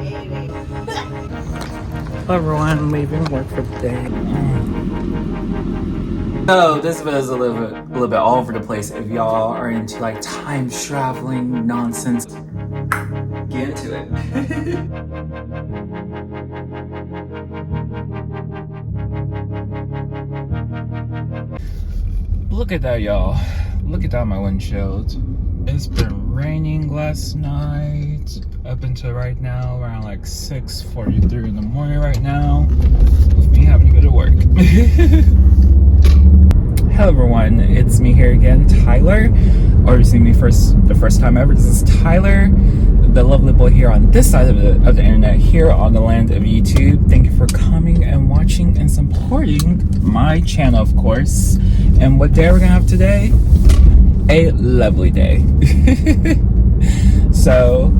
Hello everyone, leaving work for the day. So this video is a little bit all over the place. If y'all are into like time traveling nonsense, get into it. Look at that, y'all. Look at that, my windshield. It's been raining last night up until right now, around like 6:43 in the morning right now, with me having to go to work. Hello everyone, it's me here again, Tyler. Or you see me the first time ever. This is Tyler, the lovely boy here on this side of the internet, here on the land of YouTube. Thank you for coming and watching and supporting my channel, of course. And what day we're gonna have today? A lovely day. So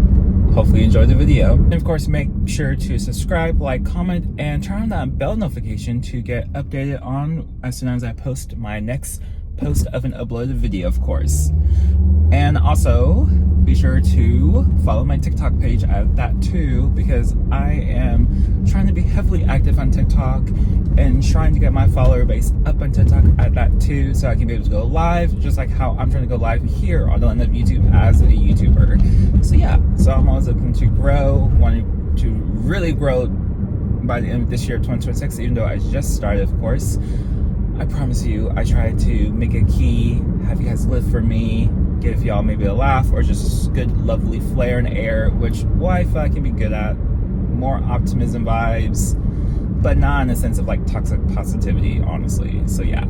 hopefully you enjoyed the video. And of course, make sure to subscribe, like, comment, and turn on that bell notification to get updated on as soon as I post my next post of an uploaded video, of course. And also, be sure to follow my TikTok page at that too, because I am trying to be heavily active on TikTok and trying to get my follower base up on TikTok at that too, so I can be able to go live, just like how I'm trying to go live here on the end of YouTube as a YouTuber. So yeah, so I'm always looking to grow, wanting to really grow by the end of this year, 2026, even though I just started, of course. I promise you, I try to make it key, have you guys live for me, give y'all maybe a laugh, or just good, lovely flair and air, which I feel I can be good at. More optimism vibes, but not in a sense of like toxic positivity, honestly. So yeah.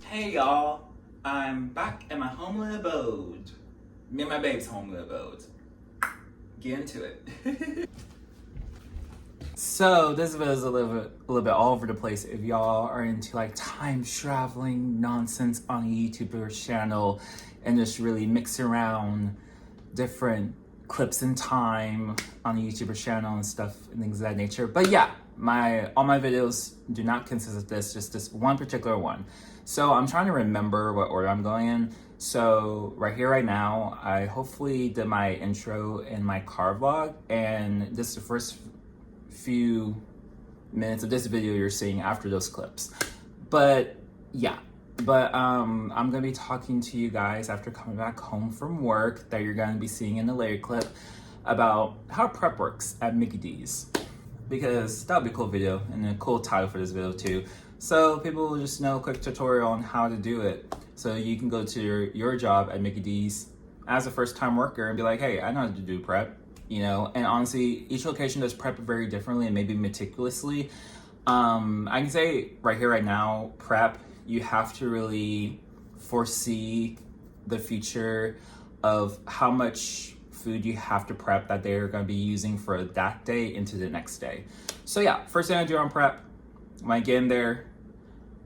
Hey y'all, I'm back at my homely abode. Me and my babe's homely abode. Get into it. So this video is a little bit all over the place. If y'all are into like time traveling nonsense on a YouTuber channel and just really mix around different clips in time on a YouTuber channel and stuff and things of that nature. But yeah, all my videos do not consist of this, just this one particular one. So I'm trying to remember what order I'm going in. So right here, right now, I hopefully did my intro in my car vlog, and this is the first few minutes of this video you're seeing after those clips. But yeah, I'm gonna be talking to you guys after coming back home from work, that you're gonna be seeing in the later clip, about how prep works at Mcd's, because that would be a cool video and a cool title for this video too. So people will just know a quick tutorial on how to do it, so you can go to your job at Mcd's as a first-time worker and be like, hey, I know how to do prep. You know, and honestly, each location does prep very differently and maybe meticulously. I can say right here, right now, prep, you have to really foresee the future of how much food you have to prep that they're going to be using for that day into the next day. So yeah, first thing I do on prep, when I get in there,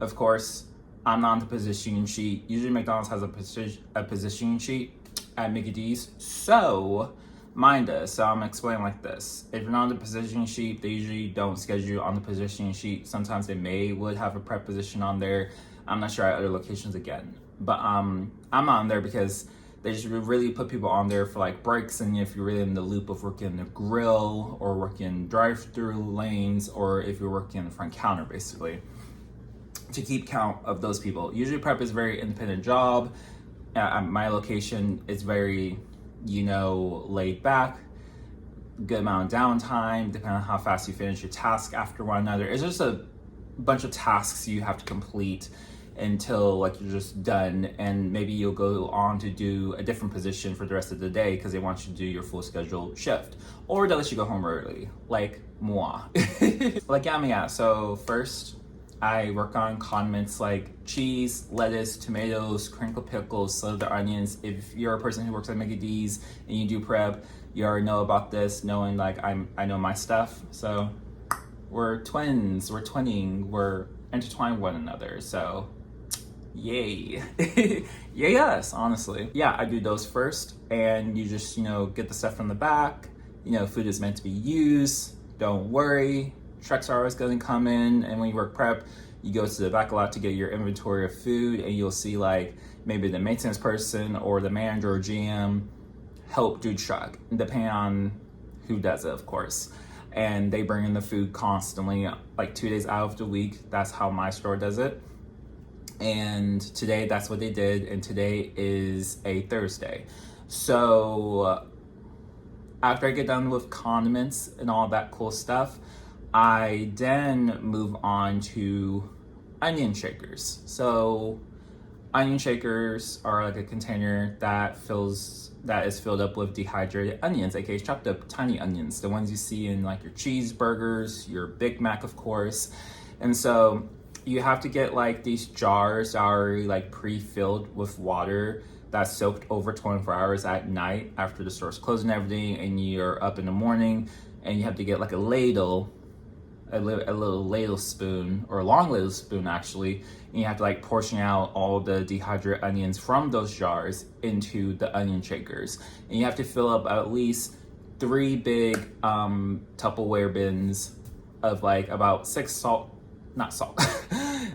of course, I'm not on the positioning sheet. Usually McDonald's has a positioning sheet at Mcd's. So mind us, so I'm explaining like this. If you're not on the positioning sheet, they usually don't schedule you on the positioning sheet. Sometimes they would have a prep position on there. I'm not sure at other locations again. But I'm on there because they just really put people on there for like breaks, and if you're really in the loop of working the grill or working drive-through lanes, or if you're working the front counter, basically, to keep count of those people. Usually prep is a very independent job. At my location, it's very, you know, laid back, good amount of downtime, depending on how fast you finish your task after one another. It's just a bunch of tasks you have to complete until like you're just done, and maybe you'll go on to do a different position for the rest of the day because they want you to do your full scheduled shift, or they'll let you go home early, like moi. Like yeah, so first I work on condiments like cheese, lettuce, tomatoes, crinkle pickles, sliced onions. If you're a person who works at Mcd's and you do prep, you already know about this, knowing like I know my stuff. So we're twins, we're twinning, we're intertwined with one another. So yay. Yay us, honestly. Yeah, I do those first, and you just, you know, get the stuff from the back. You know, food is meant to be used. Don't worry. Trucks are always going to come in, and when you work prep, you go to the back a lot to get your inventory of food, and you'll see like maybe the maintenance person or the manager or GM help do truck, depending on who does it, of course. and they bring in the food constantly, like 2 days out of the week. That's how my store does it. And today, that's what they did, and today is a Thursday. So after I get done with condiments and all that cool stuff, I then move on to onion shakers. So onion shakers are like a container that is filled up with dehydrated onions, aka chopped up tiny onions, the ones you see in like your cheeseburgers, your Big Mac, of course. And so you have to get like these jars that are already like pre-filled with water that's soaked over 24 hours at night after the store's closed and everything, and you're up in the morning, and you have to get like a little ladle spoon, or a long ladle spoon actually, and you have to like portion out all the dehydrated onions from those jars into the onion shakers. And you have to fill up at least 3 big Tupperware bins of like about 6 not salt.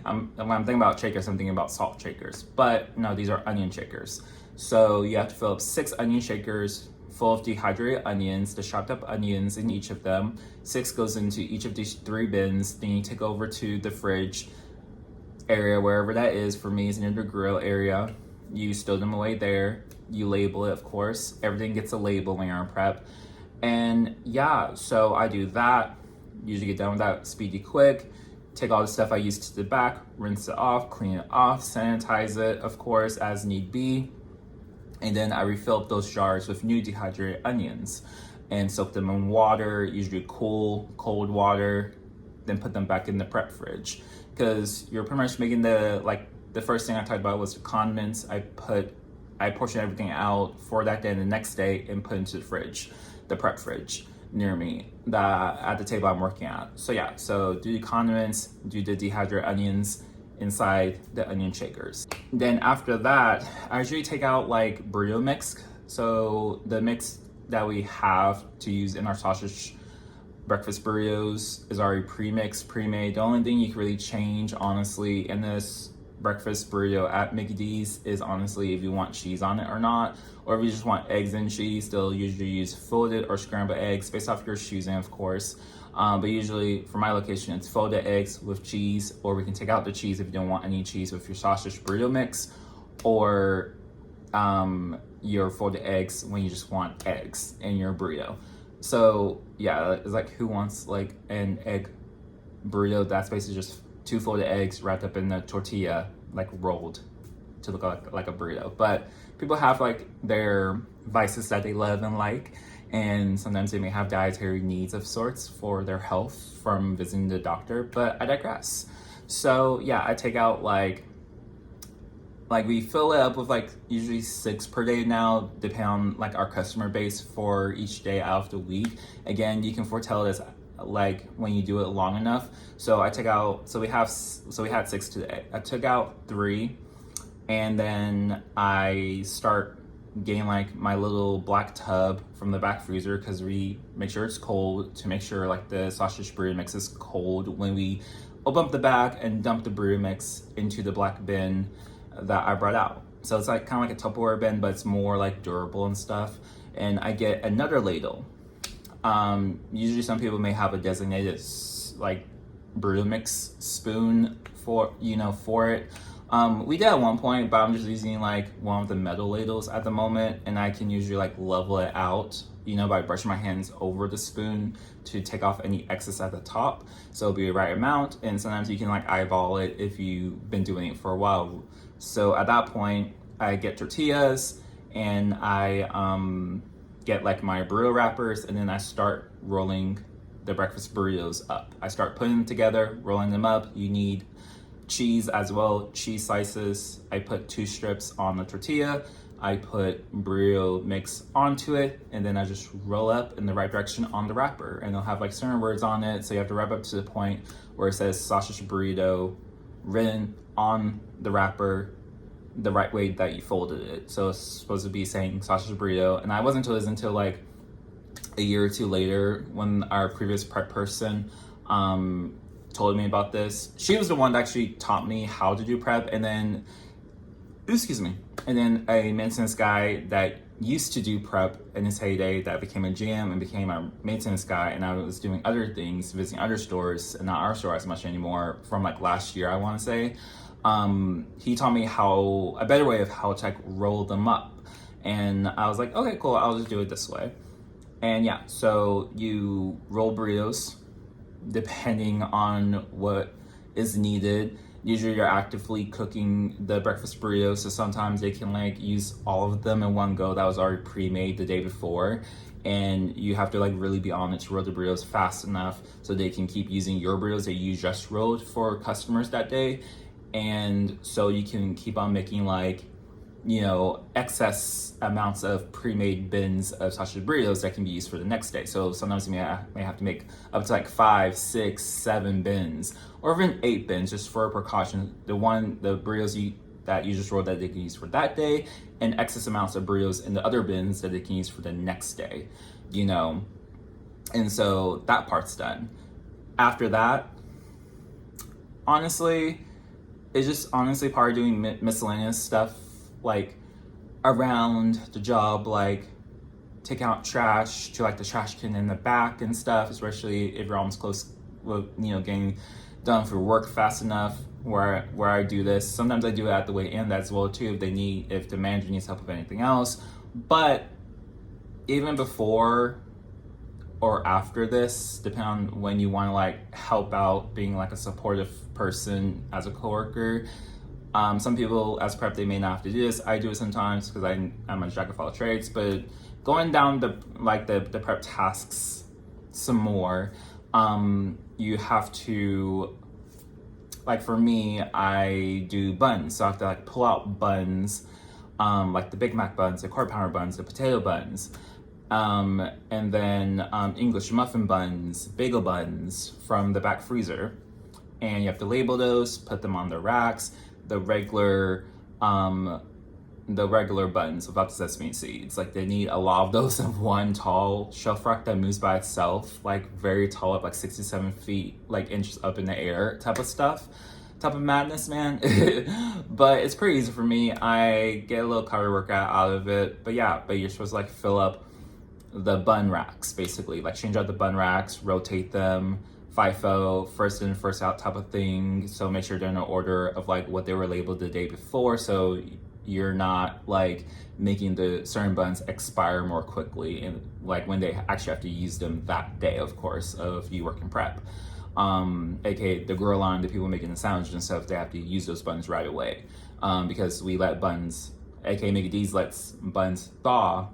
When I'm thinking about shakers, I'm thinking about salt shakers, but no, these are onion shakers. So you have to fill up 6 onion shakers full of dehydrated onions, the chopped up onions in each of them. 6 goes into each of these 3 bins. Then you take over to the fridge area, wherever that is. For me, it's near the grill area. You stow them away there. You label it, of course. Everything gets a label when you're on prep. And yeah, so I do that. Usually get done with that speedy quick. Take all the stuff I used to the back, rinse it off, clean it off, sanitize it, of course, as need be. And then I refill up those jars with new dehydrated onions and soak them in water, usually cold water, then put them back in the prep fridge. Because you're pretty much making the first thing I talked about was the condiments. I portion everything out for that day and the next day and put into the fridge, the prep fridge near me, at the table I'm working at. So yeah, so do the condiments, do the dehydrated onions inside the onion shakers. Then after that, I usually take out like burrito mix. So the mix that we have to use in our sausage breakfast burritos is already pre-mixed, pre-made. The only thing you can really change, honestly, in this breakfast burrito at Mcd's is honestly if you want cheese on it or not, or if you just want eggs and cheese. They'll usually use folded or scrambled eggs based off your choosing, of course. But usually for my location, it's folded eggs with cheese, or we can take out the cheese if you don't want any cheese with your sausage burrito mix, or your folded eggs when you just want eggs in your burrito. So yeah, it's like who wants like an egg burrito? That's basically just 2 folded eggs wrapped up in a tortilla, like rolled to look like a burrito. But people have like their vices that they love and like, and sometimes they may have dietary needs of sorts for their health from visiting the doctor, but I digress. So yeah, I take out like we fill it up with like usually 6 per day now, depending on like our customer base for each day out of the week. Again, you can foretell this like when you do it long enough. So I take out, so we had 6 today. I took out 3, and then I start getting like my little black tub from the back freezer, because we make sure it's cold to make sure like the sausage burrito mix is cold when we open up the back and dump the burrito mix into the black bin that I brought out. So it's like kind of like a Tupperware bin, but it's more like durable and stuff. And I get another ladle. Usually some people may have a designated like burrito mix spoon for it. We did at one point, but I'm just using like one of the metal ladles at the moment, and I can usually like level it out, by brushing my hands over the spoon to take off any excess at the top. So it'll be the right amount, and sometimes you can like eyeball it if you've been doing it for a while. So at that point, I get tortillas, and I get like my burrito wrappers, and then I start rolling the breakfast burritos up. I start putting them together, rolling them up. You need cheese as well, cheese slices. I put 2 strips on the tortilla. I put burrito mix onto it, and then I just roll up in the right direction on the wrapper. And they'll have like certain words on it, so you have to wrap up to the point where it says sausage burrito written on the wrapper the right way that you folded it. So it's supposed to be saying sausage burrito. And I wasn't told this until like a year or 2 later, when our previous prep person told me about this. She was the one that actually taught me how to do prep, and then I mentioned this guy that used to do prep in its heyday that became a GM and became a maintenance guy, and I was doing other things, visiting other stores, and not our store as much anymore, from like last year, I want to say. He taught me a better way of how to like roll them up. And I was like, okay, cool, I'll just do it this way. And yeah, so you roll burritos depending on what is needed. Usually you're actively cooking the breakfast burritos, so sometimes they can like use all of them in one go that was already pre-made the day before, and you have to like really be on it to roll the burritos fast enough so they can keep using your burritos that you just rolled for customers that day. And so you can keep on making like, you know, excess amounts of pre-made bins of sausage burritos that can be used for the next day. So sometimes you may have to make up to like 5, 6, 7 bins, or even 8 bins, just for precaution. The burritos that you just rolled that they can use for that day, and excess amounts of burritos in the other bins that they can use for the next day, you know. And so that part's done. After that, honestly, it's just honestly part of doing miscellaneous stuff like around the job, like taking out trash to like the trash can in the back and stuff, especially if you're almost close with, you know, getting done for work fast enough where I do this. Sometimes I do it at the way in as well too, if the manager needs help with anything else. But even before or after this, depending on when you want to like help out, being like a supportive person as a coworker. Some people as prep, they may not have to do this. I do it sometimes because I'm a jack of all trades. But going down the prep tasks some more, you have to, like for me, I do buns. So I have to like pull out buns, like the Big Mac buns, the quarter pounder buns, the potato buns. And then English muffin buns, bagel buns from the back freezer. And you have to label those, put them on the racks. The regular buns without the sesame seeds, like they need a lot of those in one tall shelf rack that moves by itself, like very tall up, like 67 feet, like inches up in the air type of madness, man. But it's pretty easy for me. I get a little cardio workout out of it. But yeah, you're supposed to like fill up the bun racks, basically, like change out the bun racks, rotate them, FIFO, first in, first out type of thing. So make sure they're in order of like what they were labeled the day before, so you're not like making the certain buns expire more quickly, and like when they actually have to use them that day, of course, of you working prep. AKA the grill line, the people making the sandwiches and stuff, they have to use those buns right away, because we let buns, AKA Mcds lets buns thaw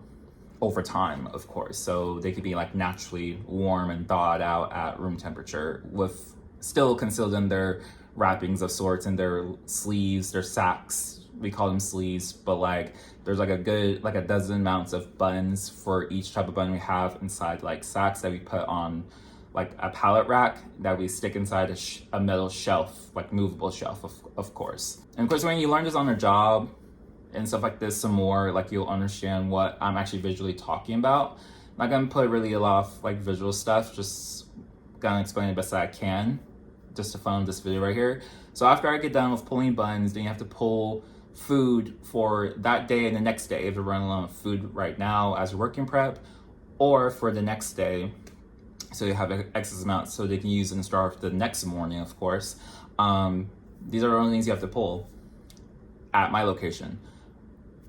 over time, of course, so they could be like naturally warm and thawed out at room temperature, with still concealed in their wrappings of sorts, and their sleeves, their sacks, we call them sleeves, but like there's like a dozen amounts of buns for each type of bun we have inside like sacks that we put on like a pallet rack that we stick inside a metal shelf, like movable shelf, of course. And of course, when you learn this on the job and stuff like this some more, like you'll understand what I'm actually visually talking about. I'm not gonna put really a lot of like visual stuff, just gonna explain the best that I can, just to fund this video right here. So after I get done with pulling buns, then you have to pull food for that day and the next day if you're running low on food right now as you're working prep, or for the next day, so you have excess amounts so they can use and starve the next morning, of course. These are the only things you have to pull at my location: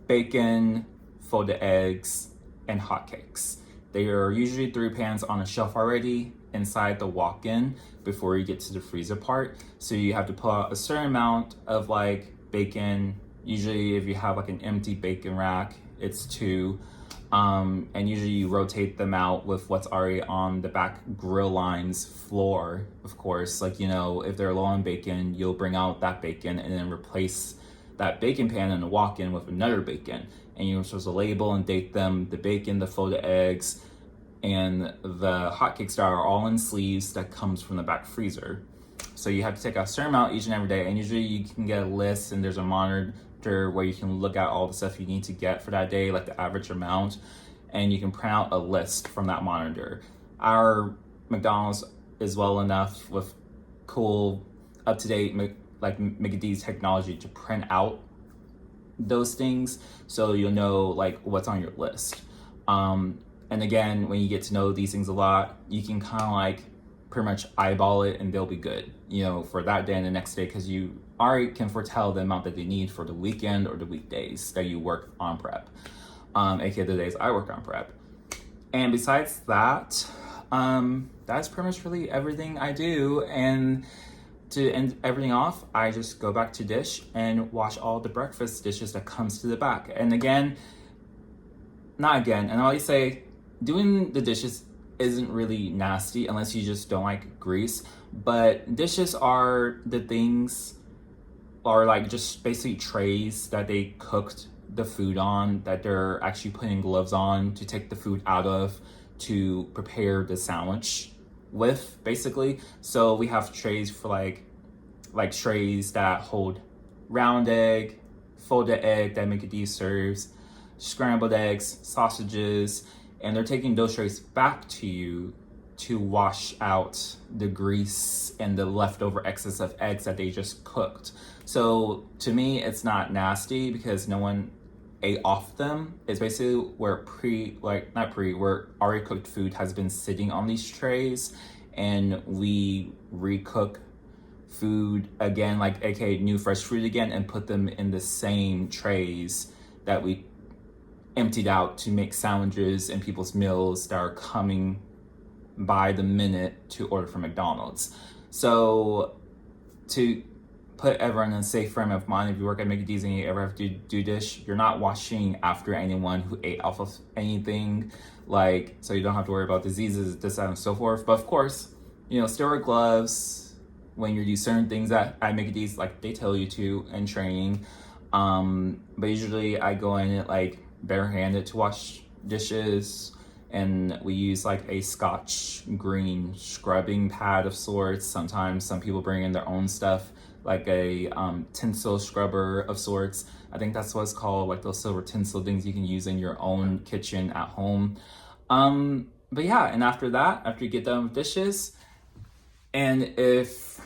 bacon, folded eggs, and hotcakes. They are usually 3 pans on a shelf already inside the walk-in before you get to the freezer part. So you have to pull out a certain amount of like bacon. Usually if you have like an empty bacon rack, it's 2. And usually you rotate them out with what's already on the back grill line's floor, of course. Like, you know, if they're low on bacon, you'll bring out that bacon and then replace that bacon pan in the walk-in with another bacon. And you're supposed to label and date them, the bacon, the folded eggs, and the hotcakes that are all in sleeves that comes from the back freezer. So you have to take a certain amount each and every day, and usually you can get a list, and there's a monitor where you can look at all the stuff you need to get for that day, like the average amount, and you can print out a list from that monitor. Our McDonald's is well enough with cool, up-to-date like Mcds technology to print out those things, so you'll know like what's on your list. And again, when you get to know these things a lot, you can kind of like pretty much eyeball it and they'll be good, for that day and the next day, because you already can foretell the amount that they need for the weekend or the weekdays that you work on prep, aka the days I work on prep. And besides that, that's pretty much really everything I do. And to end everything off, I just go back to dish and wash all the breakfast dishes that comes to the back. And and I always say, doing the dishes isn't really nasty unless you just don't like grease. But dishes are the things, are like just basically trays that they cooked the food on, that they're actually putting gloves on to take the food out of to prepare the sandwich with, basically. So we have trays for like trays that hold round egg, folded egg that Mcds serves, scrambled eggs, sausages, and they're taking those trays back to you to wash out the grease and the leftover excess of eggs that they just cooked. So to me, it's not nasty because no one ate off them. It's basically where where already cooked food has been sitting on these trays, and we recook food again, like aka new fresh food again, and put them in the same trays that we emptied out to make sandwiches and people's meals that are coming by the minute to order from McDonald's. So to put everyone in a safe frame of mind, if you work at Mcd's and you ever have to do dish, you're not washing after anyone who ate off of anything, so you don't have to worry about diseases, this, that, and so forth. But of course, still wear gloves when you do certain things at Mcd's, like they tell you to in training. But usually I go in it barehanded to wash dishes, and we use a Scotch green scrubbing pad of sorts. Sometimes some people bring in their own stuff, like a tinsel scrubber of sorts. I think that's what it's called, those silver tinsel things you can use in your own kitchen at home. But yeah, and after that, after you get done with dishes, and if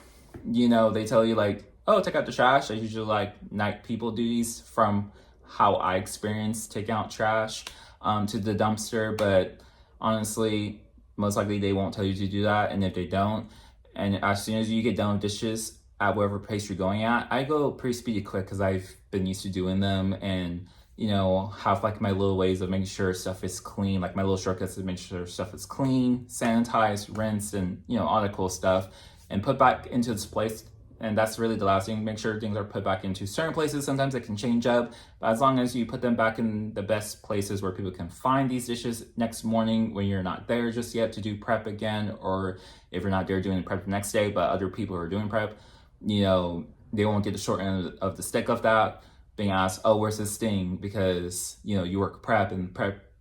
they tell you oh, take out the trash, I usually night people duties from how I experience taking out trash to the dumpster. But honestly, most likely they won't tell you to do that. And if they don't, and as soon as you get done with dishes at whatever place you're going at, I go pretty speedy quick because I've been used to doing them, and have my little ways of making sure stuff is clean, my little shortcuts to make sure stuff is clean, sanitized, rinsed, and all that cool stuff, and put back into its place. And that's really the last thing. Make sure things are put back into certain places. Sometimes it can change up, but as long as you put them back in the best places where people can find these dishes next morning when you're not there just yet to do prep again, or if you're not there doing prep the next day, but other people are doing prep, they won't get the short end of the stick of that, being asked, oh, where's this thing? Because, you work prep, and prep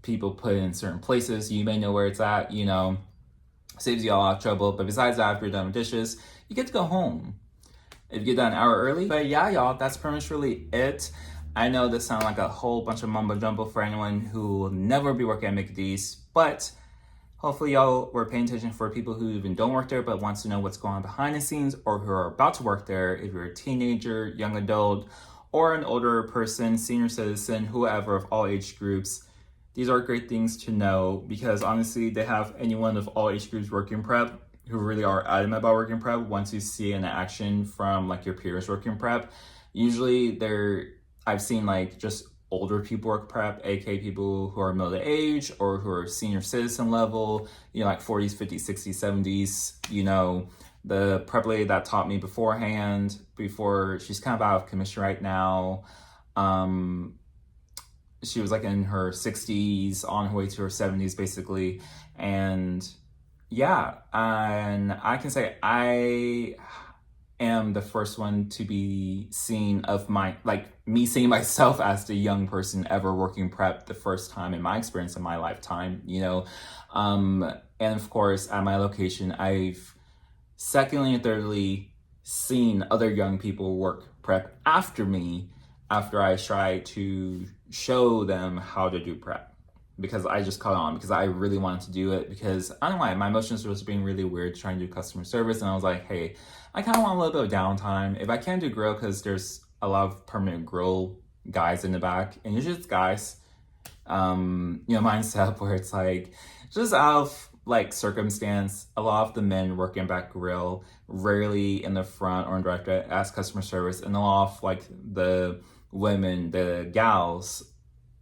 people put it in certain places. You may know where it's at, saves you a lot of trouble. But besides that, after you're done with dishes, you get to go home if you get done an hour early. But yeah, y'all, that's pretty much really it. I know this sounds like a whole bunch of mumbo jumbo for anyone who will never be working at McD's, but hopefully y'all were paying attention for people who even don't work there but wants to know what's going on behind the scenes, or who are about to work there. If you're a teenager, young adult, or an older person, senior citizen, whoever of all age groups, these are great things to know, because honestly, they have anyone of all age groups working prep who really are adamant about working prep. Once you see an action from your peers working prep, usually I've seen just older people work prep, aka people who are middle age or who are senior citizen level, 40s, 50s, 60s, 70s, the prep lady that taught me beforehand, before she's kind of out of commission right now. She was in her 60s, on her way to her 70s, basically. And yeah, and I can say I am the first one to be seen of me seeing myself as the young person ever working prep the first time in my experience in my lifetime, and of course at my location, I've secondly and thirdly seen other young people work prep after me, after I try to show them how to do prep, because I just caught on, because I really wanted to do it, because I don't know why, my emotions was being really weird trying to do customer service, and I was like, hey, I kind of want a little bit of downtime. If I can do grill, because there's a lot of permanent grill guys in the back, and usually it's guys. Mine's set up where it's like just out of like circumstance, a lot of the men working back grill, rarely in the front or in direct as customer service, and a lot of like the women, the gals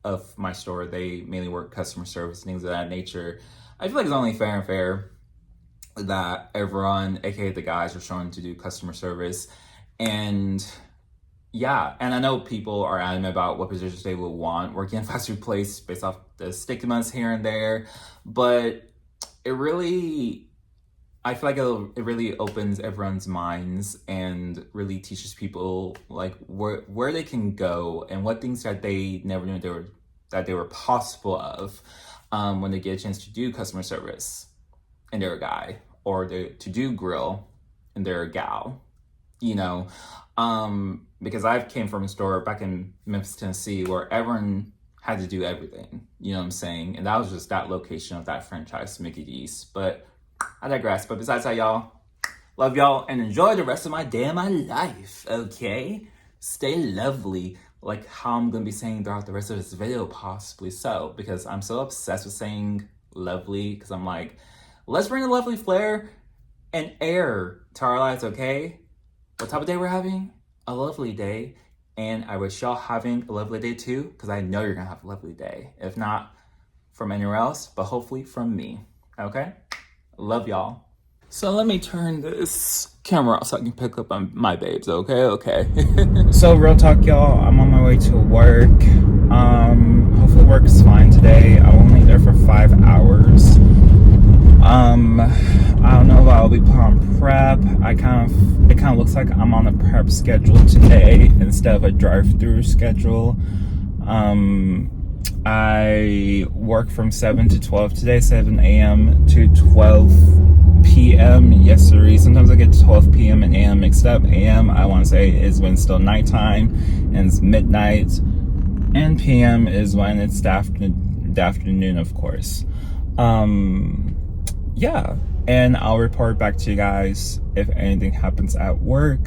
of my store, they mainly work customer service, things of that nature. I feel like it's only fair and fair that everyone, aka the guys, are shown to do customer service. And yeah, and I know people are adamant about what positions they would want working in fast food place based off the stigmas here and there, but I feel like it really opens everyone's minds and really teaches people like where they can go and what things that they never knew they were possible of when they get a chance to do customer service and they're a guy, or to do grill and they're a gal, because I came from a store back in Memphis, Tennessee, where everyone had to do everything, you know what I'm saying? And that was just that location of that franchise, Mcd's. But I digress. But besides that, y'all, love y'all and enjoy the rest of my day and my life, okay? Stay lovely, like how I'm gonna be saying throughout the rest of this video, possibly so, because I'm so obsessed with saying lovely, because I'm like, let's bring a lovely flair and air to our lives, okay? What type of day we're having? A lovely day. And I wish y'all having a lovely day too, because I know you're gonna have a lovely day. If not from anywhere else, but hopefully from me, okay? Love y'all. So let me turn this camera off so I can pick up on my babes, okay? So real talk, y'all, I'm on my way to work. Hopefully work is fine today. I'm only there for 5 hours. I don't know if I'll be put on prep. It kind of looks like I'm on a prep schedule today instead of a drive-through schedule. I work from 7 to 12 today, 7 a.m. to 12 p.m. Yes, sir. Sometimes I get 12 p.m. and a.m. mixed up. A.m. I want to say is when it's still nighttime and it's midnight, and p.m. is when it's the afternoon, of course. Yeah, and I'll report back to you guys if anything happens at work.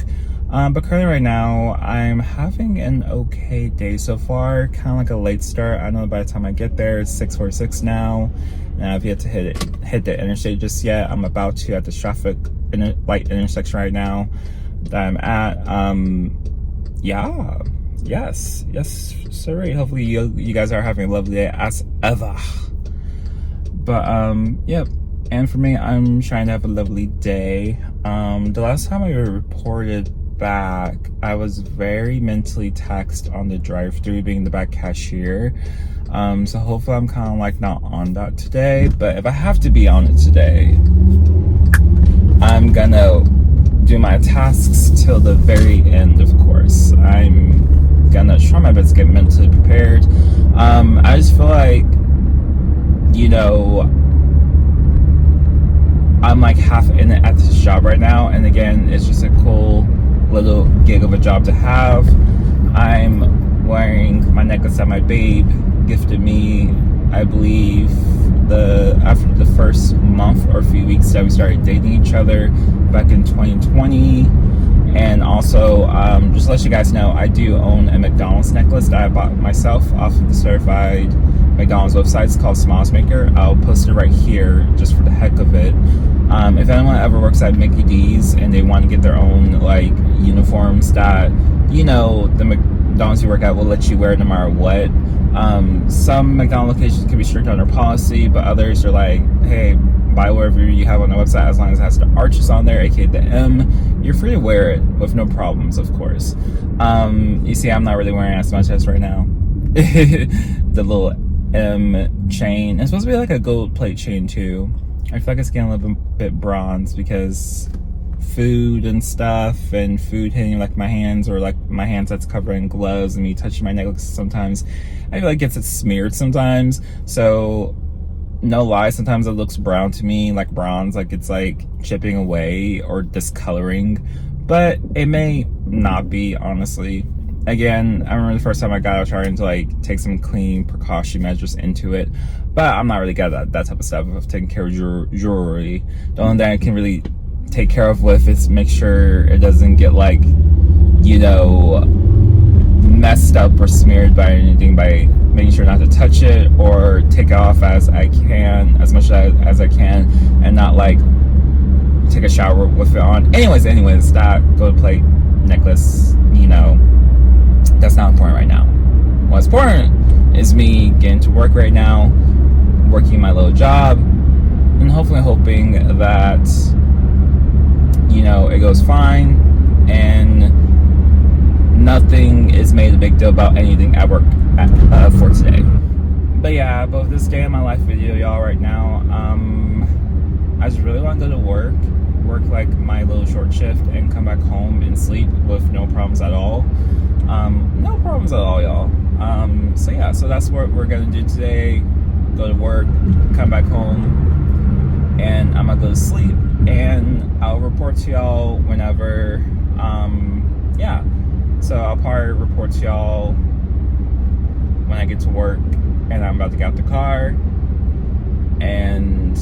But currently right now, I'm having an okay day so far, kind of like a late start. I know by the time I get there, it's 6:46 now, and I've yet to hit the interstate just yet. I'm about to at the traffic light intersection right now that I'm at. Yeah, yes, sorry. Hopefully you guys are having a lovely day as ever. But yep. And for me, I'm trying to have a lovely day. The last time I reported back, I was very mentally taxed on the drive-thru, being the back cashier. So hopefully I'm kind of like not on that today. But if I have to be on it today, I'm gonna do my tasks till the very end, of course. I'm gonna try my best to get mentally prepared. I just feel like, I'm like half in it at this job right now, and again, it's just a cool little gig of a job to have. I'm wearing my necklace that my babe gifted me, I believe, after the first month or a few weeks that we started dating each other back in 2020. And also, just to let you guys know, I do own a McDonald's necklace that I bought myself off of the certified McDonald's website. It's called Smiles Maker. I'll post it right here just for the heck of it. If anyone ever works at Mcd's and they want to get their own like uniforms that the McDonald's you work at will let you wear no matter what. Some McDonald's locations can be strict on their policy, but others are like, hey, buy whatever you have on the website as long as it has the arches on there, aka the M. You're free to wear it with no problems, of course. You see, I'm not really wearing it as much as right now. The little M chain. It's supposed to be like a gold plate chain too. I feel like it's getting a little bit bronze because food and stuff, and food hitting like my hands, or like my hands that's covered in gloves, and me touching my necklace sometimes, I feel like it gets smeared sometimes. So no lie, sometimes it looks brown to me, like bronze, like it's like chipping away or discoloring, but it may not be, honestly. Again, I remember the first time I got it, I was trying to like take some cleaning precaution measures into it, but I'm not really good at that type of stuff of taking care of jewelry. The only thing I can really take care of with is make sure it doesn't get like, messed up or smeared by anything by making sure not to touch it or take it off as I can, as much as I can, and not like take a shower with it on. Anyways, that gold plate necklace, you know, that's not important right now. What's important is me getting to work right now, working my little job, and hopefully hoping that, you know, it goes fine and nothing is made a big deal about anything at work for today. But yeah, both this day in my life video, y'all, right now, I just really want to go to work like my little short shift and come back home and sleep with no problems at all. No problems at all, y'all. So yeah, so that's what we're gonna do today. Go to work, come back home, and I'm gonna go to sleep, and I'll report to y'all whenever, yeah. So I'll probably report to y'all when I get to work and I'm about to get out the car, and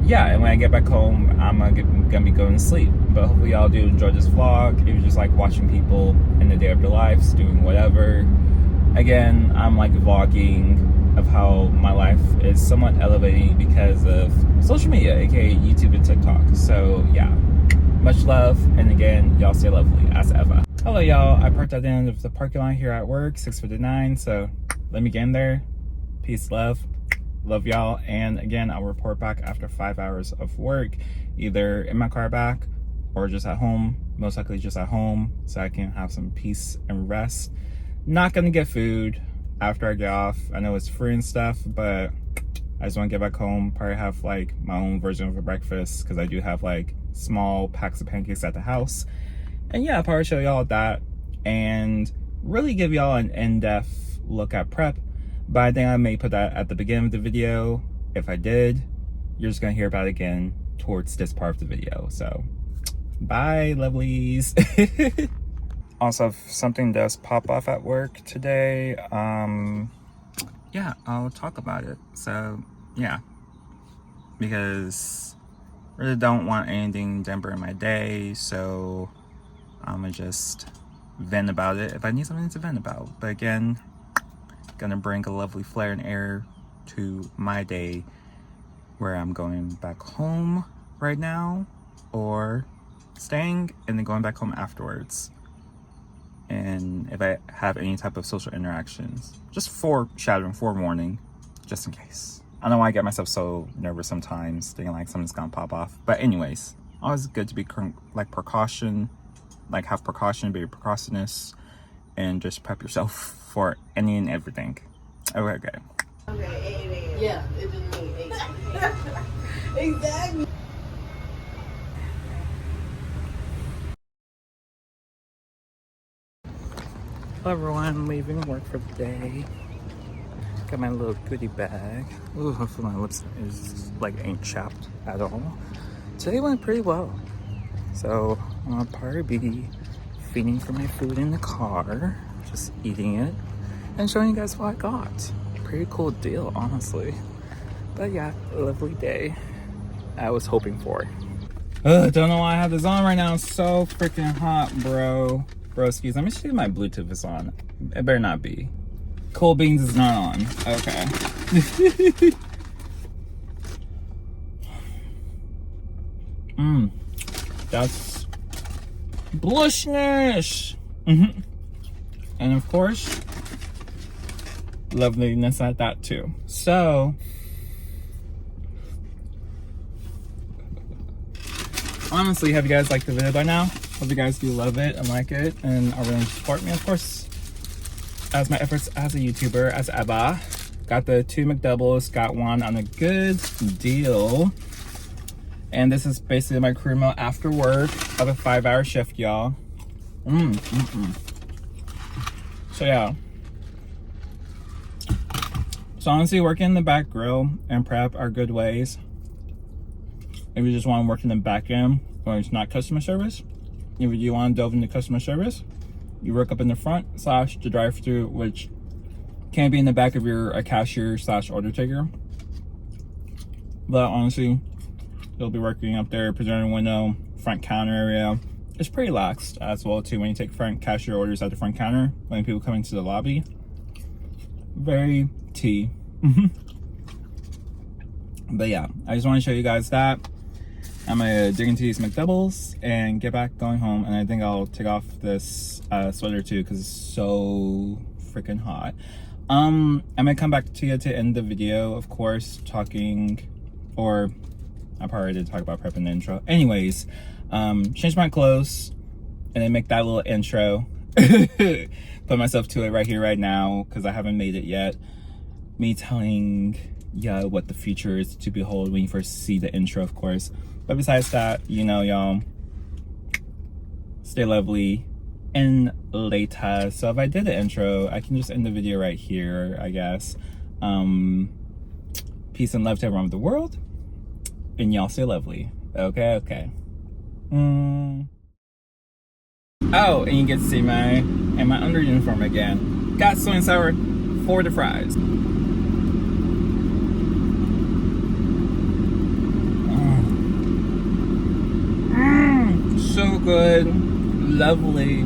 yeah, and when I get back home, I'm gonna be going to sleep. But hopefully y'all do enjoy this vlog. If you just like watching people in the day of their lives doing whatever. Again, I'm like vlogging of how my life is somewhat elevating because of social media, aka YouTube and TikTok. So yeah, much love, and again, y'all stay lovely as ever. Hello y'all, I parked at the end of the parking lot here at work, 6:59, so let me get in there. Peace, love y'all, and again, I'll report back after 5 hours of work, either in my car back or just at home, most likely just at home, so I can have some peace and rest. Not gonna get food after I get off. I know it's free and stuff, but I just want to get back home, probably have like my own version of a breakfast, because I do have like small packs of pancakes at the house. And yeah, I'll probably show y'all that and really give y'all an in-depth look at prep. But I think I may put that at the beginning of the video. If I did, you're just gonna hear about it again towards this part of the video. So bye, lovelies. Also, if something does pop off at work today, yeah, I'll talk about it. So yeah, because I really don't want anything damper in my day, so I'm gonna just vent about it if I need something to vent about. But again, gonna bring a lovely flair and air to my day, where I'm going back home right now, or staying and then going back home afterwards. And if I have any type of social interactions, just forewarning, just in case. I don't know why I get myself so nervous sometimes, thinking like something's gonna pop off. But anyways, always good to be like have precaution, be precautionist, and just prep yourself for any and everything. Okay. Okay, yeah, it didn't mean 8. Exactly. Hello everyone, leaving work for the day. Got my little goodie bag. Ooh, hopefully my lips ain't chapped at all. Today went pretty well. So I'll probably be feeding for my food in the car, just eating it, and showing you guys what I got. Pretty cool deal, honestly. But yeah, a lovely day I was hoping for. Don't know why I have this on right now. It's so freaking hot, bro. Broskies, let me see if my Bluetooth is on. It better not be. Cold Beans is not on. Okay. That's blushness. And of course, loveliness at that too. So, honestly, have you guys liked the video by now? Hope you guys do love it and like it, and are willing to support me, of course, as my efforts as a YouTuber, as ever. Got the 2 McDoubles, got one on a good deal. And this is basically my crew meal after work of a 5-hour shift, y'all. So yeah. So honestly, working in the back grill and prep are good ways. If you just want to work in the back end, or it's not customer service. If you want to delve into customer service, you work up in the front / the drive-through, which can be in the back if you're a cashier / order taker. But honestly, you'll be working up there, presenting window, front counter area. It's pretty laxed as well too when you take front cashier orders at the front counter, when people come into the lobby. Very tea. But yeah, I just want to show you guys that. I'm gonna dig into these McDoubles and get back going home, and I think I'll take off this sweater too because it's so freaking hot. I'm gonna come back to you to end the video, of course, talking, or I probably did talk about prep in the intro. Anyways, change my clothes and then make that little intro. Put myself to it right here, right now, because I haven't made it yet. Me telling you what the future is to behold when you first see the intro, of course. But besides that, you know, y'all, stay lovely and later. So if I did the intro, I can just end the video right here, I guess. Peace and love to everyone of the world, and y'all stay lovely. Okay. Oh, and you get to see my under uniform again. Got sweet and sour for the fries. So good, lovely.